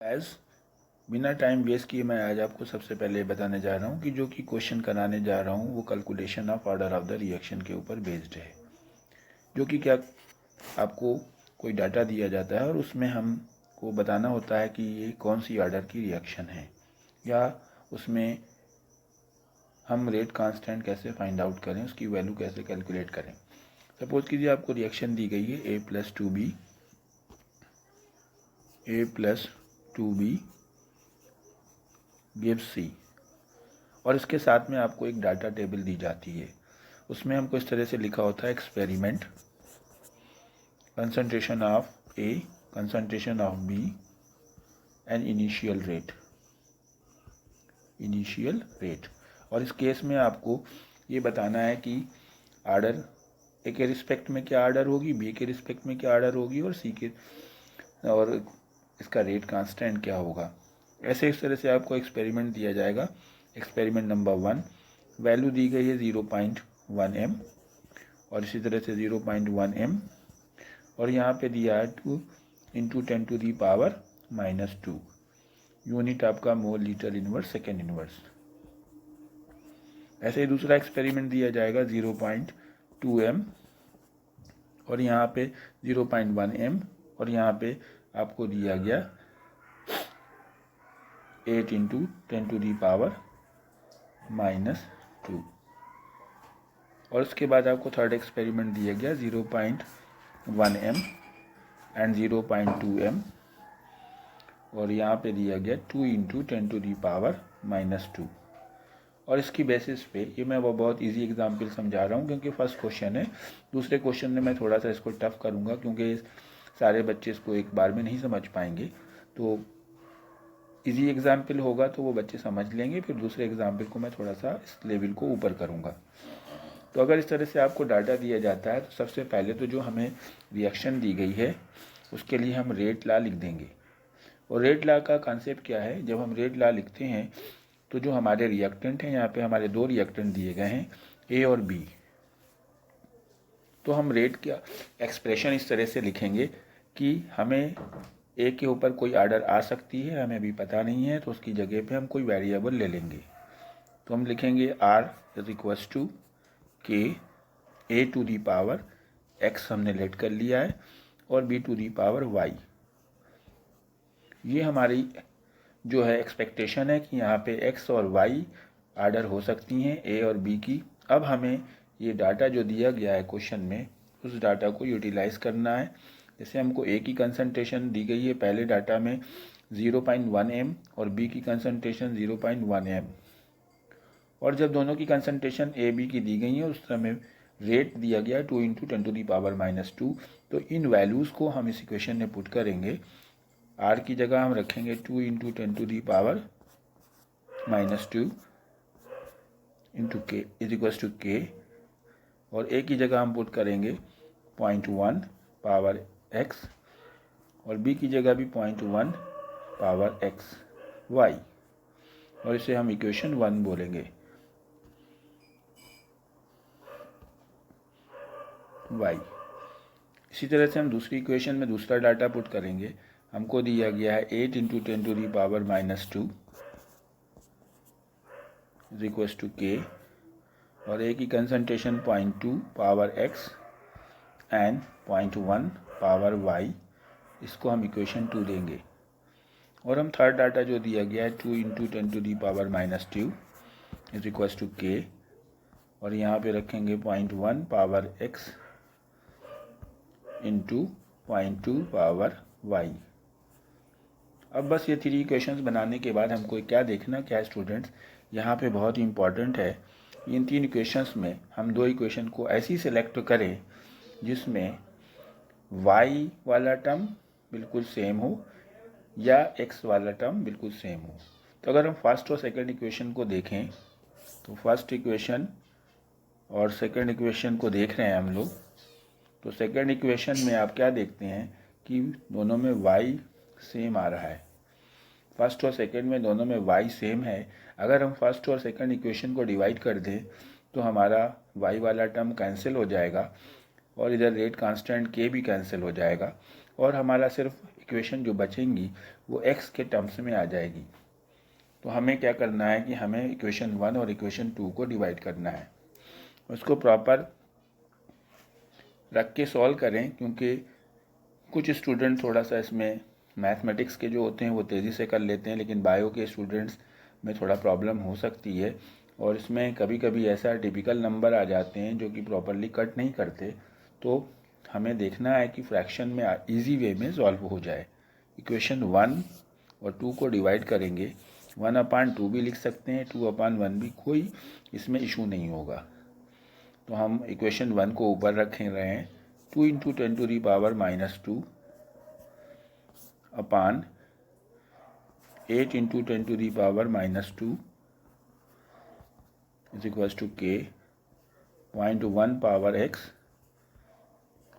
As बिना time waste किए मैं आज आपको सबसे पहले बताने जा रहा हूँ कि जो कि क्वेश्चन कराने जा रहा हूँ वो calculation of order of the reaction के ऊपर बेस्ड है। जो कि क्या आपको कोई डाटा दिया जाता है और उसमें हमको बताना होता है कि ये कौन सी ऑर्डर की रिएक्शन है, या उसमें हम रेट कांस्टेंट कैसे फाइंड आउट करें, उसकी वैल्यू कैसे कैलकुलेट करें। सपोज कीजिए आपको रिएक्शन दी गई है a plus 2b give C, और इसके साथ में आपको एक डाटा टेबल दी जाती है। उसमें हमको इस तरह से लिखा होता है experiment, concentration of A, concentration of B and initial rate. और इस केस में आपको ये बताना है कि आर्डर A के रिस्पेक्ट में क्या आर्डर होगी, B के रिस्पेक्ट में क्या आर्डर होगी, और C के, और इसका रेट कांस्टेंट क्या होगा। ऐसे इस तरह से आपको एक्सपेरिमेंट दिया जाएगा। एक्सपेरिमेंट नंबर 1, वैल्यू दी गई है 0.1 m, और इसी तरह से 0.1 m, और यहाँ पे दिया है 2 × 10⁻⁻2 यूनिट आपका mole litre inverse second inverse. ऐसे ही दूसरा एक्सपेरिमेंट दिया जाएगा 0.2 m, और यहाँ पे 0.1 m, और यहाँ पे आपको दिया गया 8 × 10⁻⁻2, और उसके बाद आपको थर्ड एक्सपेरिमेंट दिया गया 0.1 m एंड 0.2 m, और यहाँ पे दिया गया 2 × 10⁻⁻2। और इसकी बेसिस पे ये मैं वो बहुत इजी एग्जाम्पल समझा रहा हूँ क्योंकि फर्स्ट क्वेश्चन है। दूसरे क्वेश्चन में मैं थोड़ा सा इसको टफ करूँगा क्योंकि सारे बच्चे इसको एक बार में नहीं समझ पाएंगे। तो इजी एग्जाम्पल होगा तो वो बच्चे समझ लेंगे, फिर दूसरे एग्जाम्पल को मैं थोड़ा सा इस लेवल को ऊपर करूँगा। तो अगर इस तरह से आपको डाटा दिया जाता है तो सबसे पहले तो जो हमें रिएक्शन दी गई है उसके लिए हम रेट लॉ लिख देंगे। और रेट लॉ का कॉन्सेप्ट क्या है, जब हम रेट लॉ लिखते हैं तो जो हमारे रिएक्टेंट हैं, यहाँ पे हमारे दो रिएक्टेंट दिए गए हैं ए और बी, तो हम रेट का एक्सप्रेशन इस तरह से लिखेंगे कि हमें ए के ऊपर कोई आर्डर आ सकती है, हमें अभी पता नहीं है, तो उसकी जगह पे हम कोई वेरिएबल ले लेंगे। तो हम लिखेंगे आर इज इक्वल्स टू के a⁻x हमने लेट कर लिया है, और b⁻y। ये हमारी जो है एक्सपेक्टेशन है कि यहाँ पे x और y आर्डर हो सकती हैं a और b की। अब हमें ये डाटा जो दिया गया है क्वेश्चन में, उस डाटा को यूटिलाइज करना है। जैसे हमको a की कंसंट्रेशन दी गई है पहले डाटा में 0.1 m और b की कंसंट्रेशन 0.1 m, और जब दोनों की कंसंट्रेशन ए बी की दी गई है उस समय रेट दिया गया 2 × 10⁻⁻2। तो इन वैल्यूज़ को हम इस इक्वेशन में पुट करेंगे। आर की जगह हम रखेंगे 2 × 10⁻⁻2 इंटू के इज इक्वल्स टू के, और ए की जगह हम पुट करेंगे 0.1 पावर x, और बी की जगह भी 0.1 पावर x y, और इसे हम इक्वेशन 1 बोलेंगे y। इसी तरह से हम दूसरी इक्वेशन में दूसरा डाटा पुट करेंगे। हमको दिया गया है 8 × 10⁻⁻2 इज इक्वल्स टू के, और ए की concentration 0.2 power x and 0.1 power y, इसको हम इक्वेशन 2 देंगे। और हम थर्ड डाटा जो दिया गया है 2 × 10⁻⁻2 इज इक्वल्स टू के, और यहाँ पे रखेंगे 0.1 power x into 0.2 power y। अब बस ये 3 इक्वेशंस बनाने के बाद हमको क्या देखना क्या है स्टूडेंट्स, यहाँ पे बहुत ही इंपॉर्टेंट है, इन 3 इक्वेशंस में हम 2 इक्वेशन को ऐसी सिलेक्ट करें जिसमें y वाला टर्म बिल्कुल सेम हो या x वाला टर्म बिल्कुल सेम हो। तो अगर हम फर्स्ट और सेकंड इक्वेशन को देखें तो फर्स्ट इक्वेशन और सेकंड इक्वेशन को देख रहे हैं हम लोग, तो सेकंड इक्वेशन में आप क्या देखते हैं कि दोनों में y सेम आ रहा है। फर्स्ट और सेकंड में दोनों में y सेम है। अगर हम फर्स्ट और सेकंड इक्वेशन को डिवाइड कर दें तो हमारा y वाला टर्म कैंसिल हो जाएगा, और इधर रेट कांस्टेंट k भी कैंसिल हो जाएगा, और हमारा सिर्फ इक्वेशन जो बचेंगी वो x के टर्म्स में आ जाएगी। तो हमें क्या करना है कि हमें इक्वेशन 1 और इक्वेशन 2 को डिवाइड करना है, उसको प्रॉपर रख के सॉल्व करें, क्योंकि कुछ स्टूडेंट थोड़ा सा इसमें मैथमेटिक्स के जो होते हैं वो तेज़ी से कर लेते हैं, लेकिन बायो के स्टूडेंट्स में थोड़ा प्रॉब्लम हो सकती है और इसमें कभी कभी ऐसा टिपिकल नंबर आ जाते हैं जो कि प्रॉपरली कट नहीं करते। तो हमें देखना है कि फ्रैक्शन में इजी वे में सॉल्व हो जाए। इक्वेशन 1 और 2 को डिवाइड करेंगे, 1/2 भी लिख सकते हैं, 2/1 भी, कोई इसमें इशू नहीं होगा। तो हम इक्वेशन 1 को ऊपर रखें रहे हैं, 2 × 10⁻² upon 8 × 10⁻² is equals to k, 0.1 power x,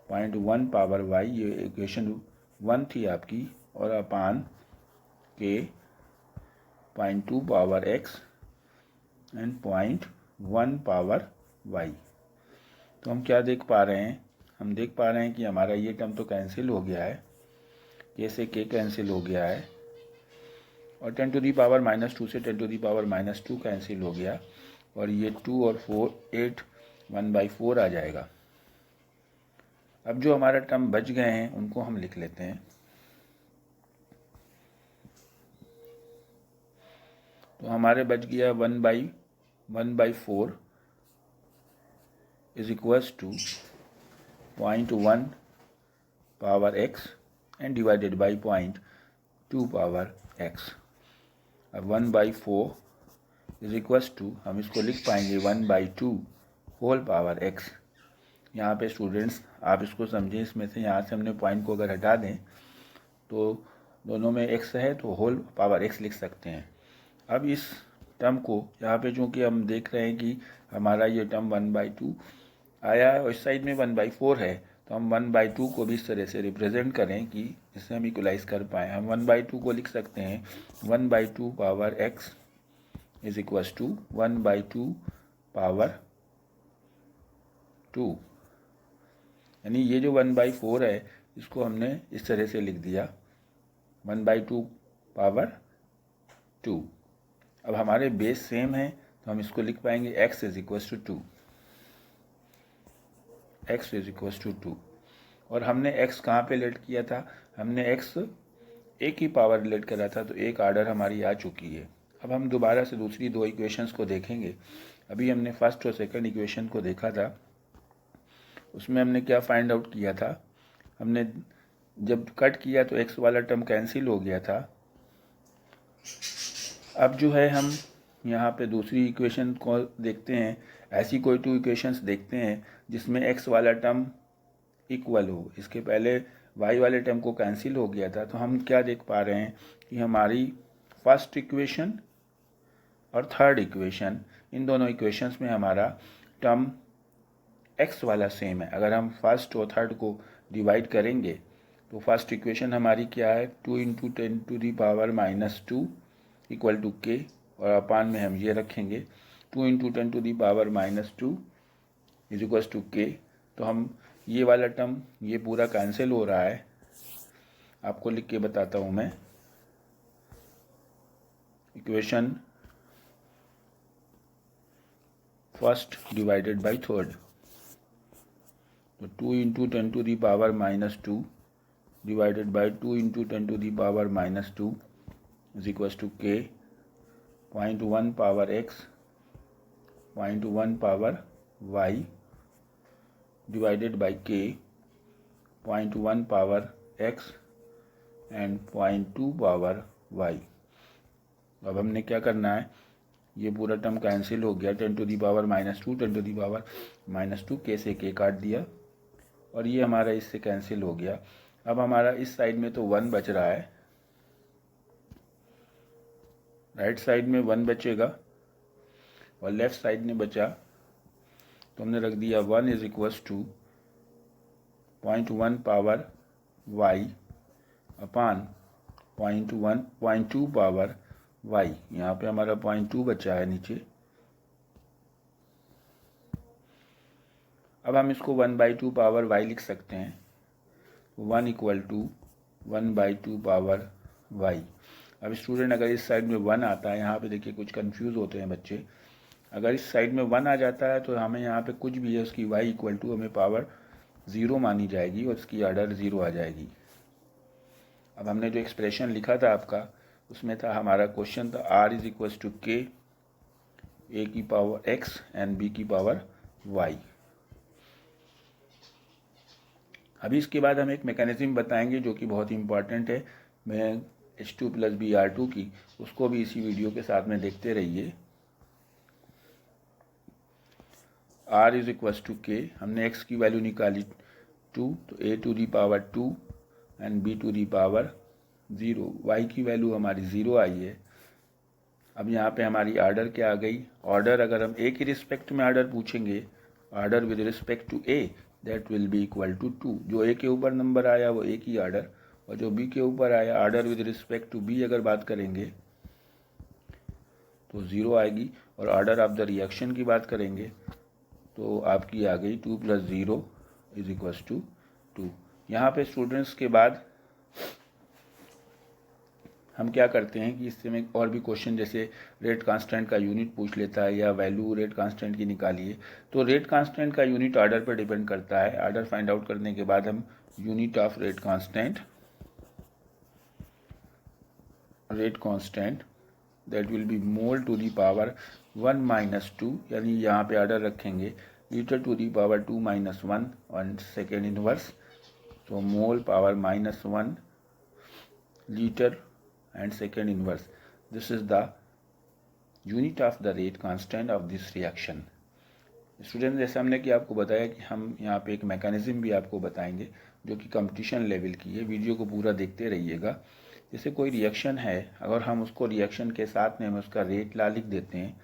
0.1 power y, ये इक्वेशन 1 थी आपकी, और upon k, 0.2 power x and 0.1 power y। तो हम क्या देख पा रहे हैं, हम देख पा रहे हैं कि हमारा ये टर्म तो कैंसिल हो गया है, k से k कैंसिल हो गया है, और 10⁻² से 10⁻² कैंसिल हो गया, और ये 2 और 4 8 1/4 आ जाएगा। अब जो हमारा टर्म बच गए हैं उनको हम लिख लेते हैं। तो हमारे बच गया 1/4 is equals to 0.1 power x and divided by 0.2 power x। अब 1/4 इज इक्वल्स टू, हम इसको लिख पाएंगे 1/2 होल पावर x। यहाँ पे स्टूडेंट्स आप इसको समझें, इसमें से यहाँ से हमने पॉइंट को अगर हटा दें तो दोनों में x है तो होल पावर x लिख सकते हैं। अब इस टर्म को यहाँ पे चूँकि हम देख रहे हैं कि हमारा ये टर्म 1/2 आया है और इस साइड में 1/4 है, तो हम 1/2 को भी इस तरह से रिप्रेजेंट करें कि इससे हम इक्वलाइज कर पाएँ। हम 1/2 को लिख सकते हैं 1/2 power x is equals to 1/2 power 2, यानी ये जो 1/4 है इसको हमने इस तरह से लिख दिया 1/2 पावर 2। अब हमारे बेस सेम है तो हम इसको लिख पाएंगे x is equals to 2, x is equals to 2। और हमने x कहाँ पे लेट किया था, हमने x एक ही पावर रिलेट करा था, तो एक आर्डर हमारी आ चुकी है। अब हम दोबारा से दूसरी दो इक्वेशंस को देखेंगे। अभी हमने फर्स्ट और सेकंड इक्वेशन को देखा था, उसमें हमने क्या फाइंड आउट किया था, हमने जब कट किया तो x वाला टर्म कैंसिल हो गया था। अब जो है हम यहाँ पे दूसरी इक्वेशन को देखते हैं, ऐसी कोई 2 इक्वेशंस देखते हैं जिसमें x वाला टर्म इक्वल हो। इसके पहले y वाले टर्म को कैंसिल हो गया था, तो हम क्या देख पा रहे हैं कि हमारी फर्स्ट इक्वेशन और थर्ड इक्वेशन, इन दोनों इक्वेशंस में हमारा टर्म x वाला सेम है। अगर हम फर्स्ट और थर्ड को डिवाइड करेंगे तो फर्स्ट इक्वेशन हमारी क्या है, 2 × 10⁻² इक्वल टू k, और अपान में हम ये रखेंगे 2 × 10⁻² इज इक्वल टू k। तो हम ये वाला टर्म ये पूरा कैंसिल हो रहा है, आपको लिख के बताता हूँ मैं। Equation first divided by third, तो 2 × 10⁻² divided by 2 × 10⁻² is equal to k, 0.1 power x, 0.1 power y divided by k, 0.1 power x and 0.2 power y। अब हमने क्या करना है, ये पूरा टर्म कैंसिल हो गया, 10⁻², 10⁻², k से k काट दिया, और ये हमारा इससे कैंसिल हो गया। अब हमारा इस साइड में तो 1 बच रहा है, राइट साइड में 1 बचेगा और लेफ्ट साइड में बचा, तो हमने रख दिया 1 is equals to 0.1 power y upon 0.2 power y। यहाँ पे हमारा 0.2 बचा है नीचे। अब हम इसको 1/2 पावर y लिख सकते हैं, 1 इक्वल टू 1/2 पावर y। अब स्टूडेंट अगर इस साइड में 1 आता है, यहाँ पे देखिए कुछ कंफ्यूज होते हैं बच्चे, अगर इस साइड में 1 आ जाता है तो हमें यहाँ पे कुछ भी है उसकी y इक्वल टू हमें पावर 0 मानी जाएगी और उसकी ऑर्डर 0 आ जाएगी। अब हमने जो एक्सप्रेशन लिखा था आपका, उसमें था हमारा क्वेश्चन था r is equal to k a की पावर x एंड b की पावर y। अभी इसके बाद हम एक मैकेनिज्म बताएंगे जो कि बहुत इंपॉर्टेंट है। मैं H2 प्लस Br2 की, उसको भी इसी वीडियो के साथ में देखते रहिए। r is equal to k, हमने x की वैल्यू निकाली 2, तो a to the power 2 and b to the power 0, y की वैल्यू हमारी 0 आई है। अब यहाँ पे हमारी ऑर्डर क्या आ गई, ऑर्डर अगर हम a की रिस्पेक्ट में ऑर्डर पूछेंगे, order with respect to a, that will be equal to 2। जो a के ऊपर नंबर आया वो a की ऑर्डर, और जो b के ऊपर आया order with respect to b अगर बात करेंगे तो 0 आएगी। और ऑर्डर ऑफ द रिएक्शन की बात करेंगे तो आपकी आ गई 2 प्लस 0 इज इक्वल टू 2। यहाँ पे स्टूडेंट्स के बाद हम क्या करते हैं कि इससे में और भी क्वेश्चन जैसे रेट कांस्टेंट का यूनिट पूछ लेता है या वैल्यू रेट कांस्टेंट की निकालिए, तो रेट कांस्टेंट का यूनिट ऑर्डर पर डिपेंड करता है। ऑर्डर फाइंड आउट करने के बाद हम unit of rate constant that will be mole to the power 1 minus 2, यानी यहाँ पे ऑर्डर रखेंगे litre to the power 2 minus 1 और सेकेंड इनवर्स, तो mole power -1 litre and second inverse. This is the unit of the rate constant of this reaction. Student जैसे हमने कि आपको बताया कि हम यहाँ पे एक मैकेनिज्म भी आपको बताएंगे जो कि कंपटीशन लेवल की है। वीडियो को पूरा देखते रहिएगा। जैसे कोई रिएक्शन है, अगर हम उसको रिएक्शन के साथ में हम उसका रेट ला लिख देते हैं,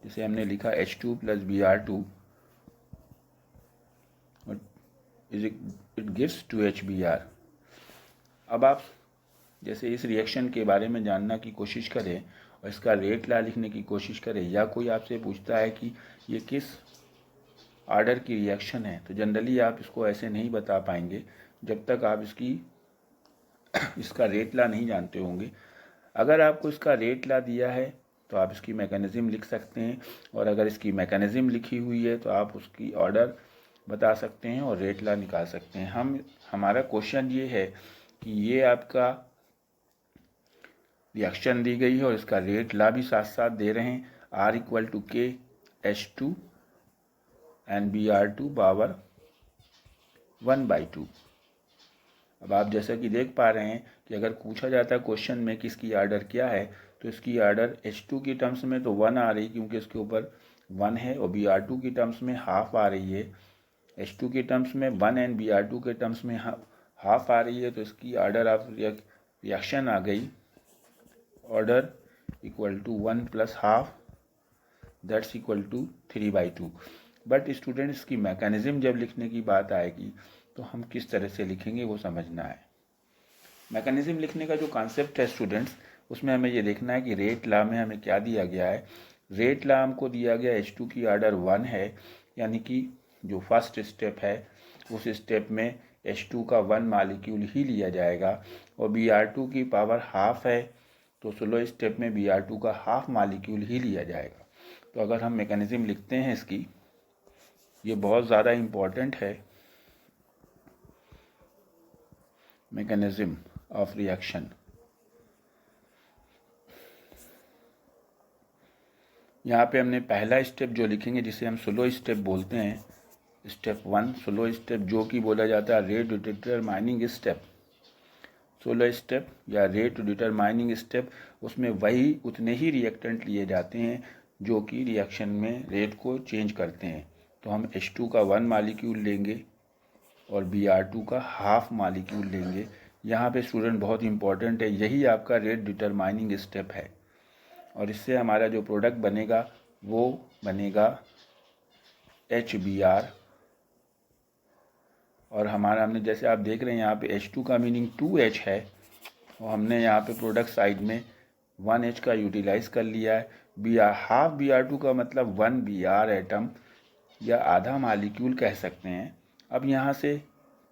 जैसे हमने लिखा H2 plus Br2 it gives 2HBr। अब आप जैसे इस रिएक्शन के बारे में जानना की कोशिश करें और इसका रेट ला लिखने की कोशिश करें, या कोई आपसे पूछता है कि ये किस ऑर्डर की रिएक्शन है, तो जनरली आप इसको ऐसे नहीं बता पाएंगे जब तक आप इसका रेट ला नहीं जानते होंगे। अगर आपको इसका रेट ला दिया है तो आप इसकी मैकेनिज्म लिख सकते हैं, और अगर इसकी मैकेनिज्म लिखी हुई है तो आप उसकी ऑर्डर बता सकते हैं और रेट ला निकाल सकते हैं। हमारा क्वेश्चन ये है कि ये आपका रिएक्शन दी गई है और इसका रेट ला भी साथ साथ दे रहे हैं, R equal to K H2 एंड Br2 पावर 1/2। अब आप जैसा कि देख पा रहे हैं कि अगर पूछा जाता है क्वेश्चन में कि इसकी ऑर्डर क्या है, तो इसकी ऑर्डर H2 की टर्म्स में तो 1 आ रही क्योंकि इसके ऊपर 1 है, और Br2 की टर्म्स में हाफ आ रही है। H2 की टर्म्स में 1 एंड Br2 के टर्म्स में हाफ आ रही है, तो इसकी ऑर्डर ऑफ रिएक्शन आ गई order equal to 1 plus half, that's equal to 3/2। But student इसकी मैकेनिज्म जब लिखने की बात आएगी तो हम किस तरह से लिखेंगे वो समझना है। मैकेनिज्म लिखने का जो कॉन्सेप्ट है स्टूडेंट्स, उसमें हमें ये देखना है कि रेट ला में हमें क्या दिया गया है। रेट ला हमको दिया गया H2 की ऑर्डर 1 है, यानी कि जो फर्स्ट स्टेप है उस स्टेप में H2 का 1 मालिक्यूल ही लिया जाएगा, और Br2 की पावर हाफ है तो स्लो स्टेप में Br2 का हाफ मालिक्यूल ही लिया जाएगा। तो अगर हम मैकेनिज्म लिखते हैं इसकी, ये बहुत ज़्यादा इम्पॉर्टेंट है, मैकेनिज्म ऑफ रिएक्शन। यहाँ पे हमने पहला स्टेप जो लिखेंगे जिसे हम स्लो स्टेप बोलते हैं, स्टेप 1 स्लो स्टेप, जो कि बोला जाता है rate determining step. Slow step या रेट डिटरमाइनिंग स्टेप, उसमें वही उतने ही रिएक्टेंट लिए जाते हैं जो कि रिएक्शन में रेट को चेंज करते हैं। तो हम H2 का 1 मालिक्यूल लेंगे और Br2 का हाफ मालिक्यूल लेंगे। यहाँ पे स्टूडेंट बहुत इंपॉर्टेंट है, यही आपका रेट डिटरमाइनिंग स्टेप है, और इससे हमारा जो प्रोडक्ट बनेगा वो बनेगा HBr। और हमने जैसे आप देख रहे हैं यहाँ पे H2 का मीनिंग 2H है, और हमने यहाँ पे प्रोडक्ट साइड में 1H का यूटिलाइज कर लिया है। हाफ Br2 का मतलब 1 Br एटम या आधा मालिक्यूल कह सकते हैं। अब यहाँ से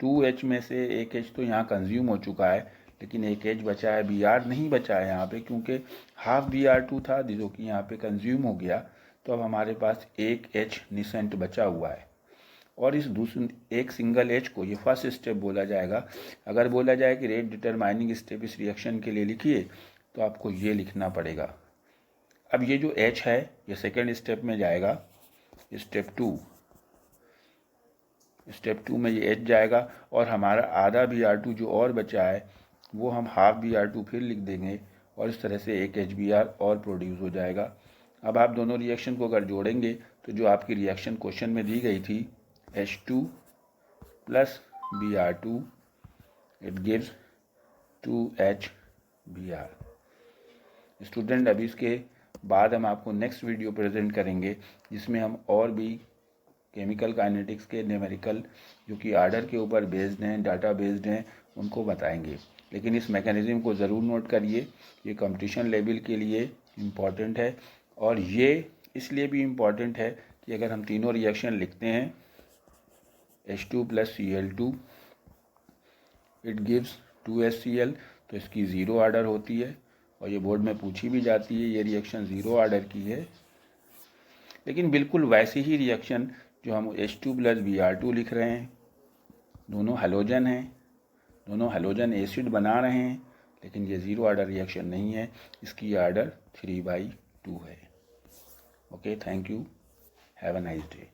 2H में से एक H तो यहाँ कंज्यूम हो चुका है, लेकिन एक H बचा है, Br नहीं बचा है यहाँ पे, क्योंकि हाफ Br2 था जो कि यहाँ पे कंज्यूम हो गया। तो अब हमारे पास एक H निसेंट बचा हुआ है, और इस दूसरे एक सिंगल H को ये फर्स्ट स्टेप बोला जाएगा। अगर बोला जाए कि रेट डिटरमाइनिंग स्टेप इस रिएक्शन के लिए लिखिए, तो आपको ये लिखना पड़ेगा। अब ये जो H है ये सेकेंड स्टेप में जाएगा, स्टेप टू में ये H जाएगा, और हमारा आधा Br2 जो और बचा है वो हम हाफ Br2 फिर लिख देंगे, और इस तरह से एक HBr और प्रोड्यूस हो जाएगा। अब आप दोनों रिएक्शन को अगर जोड़ेंगे तो जो आपकी रिएक्शन क्वेश्चन में दी गई थी H2 plus Br2 it gives 2HBr। Student, अभी इसके बाद हम आपको नेक्स्ट वीडियो प्रेजेंट करेंगे जिसमें हम और भी केमिकल काइनेटिक्स के न्यूमेरिकल जो कि आर्डर के ऊपर बेस्ड हैं, डाटा बेस्ड हैं, उनको बताएंगे। लेकिन इस मैकेनिज्म को ज़रूर नोट करिए, ये कंपटीशन लेवल के लिए इम्पॉर्टेंट है। और ये इसलिए भी इम्पॉर्टेंट है कि अगर हम तीनों रिएक्शन लिखते हैं H2 plus Cl2 it gives 2HCl, तो इसकी ज़ीरो आर्डर होती है, और ये बोर्ड में पूछी भी जाती है, ये रिएक्शन ज़ीरो आर्डर की है। लेकिन बिल्कुल वैसी ही रिएक्शन जो हम H2 प्लस Br2 लिख रहे हैं, दोनों हैलोजन हैं, दोनों हैलोजन एसिड बना रहे हैं, लेकिन ये ज़ीरो आर्डर रिएक्शन नहीं है, इसकी आर्डर 3/2 है। Okay, thank you, have a nice day.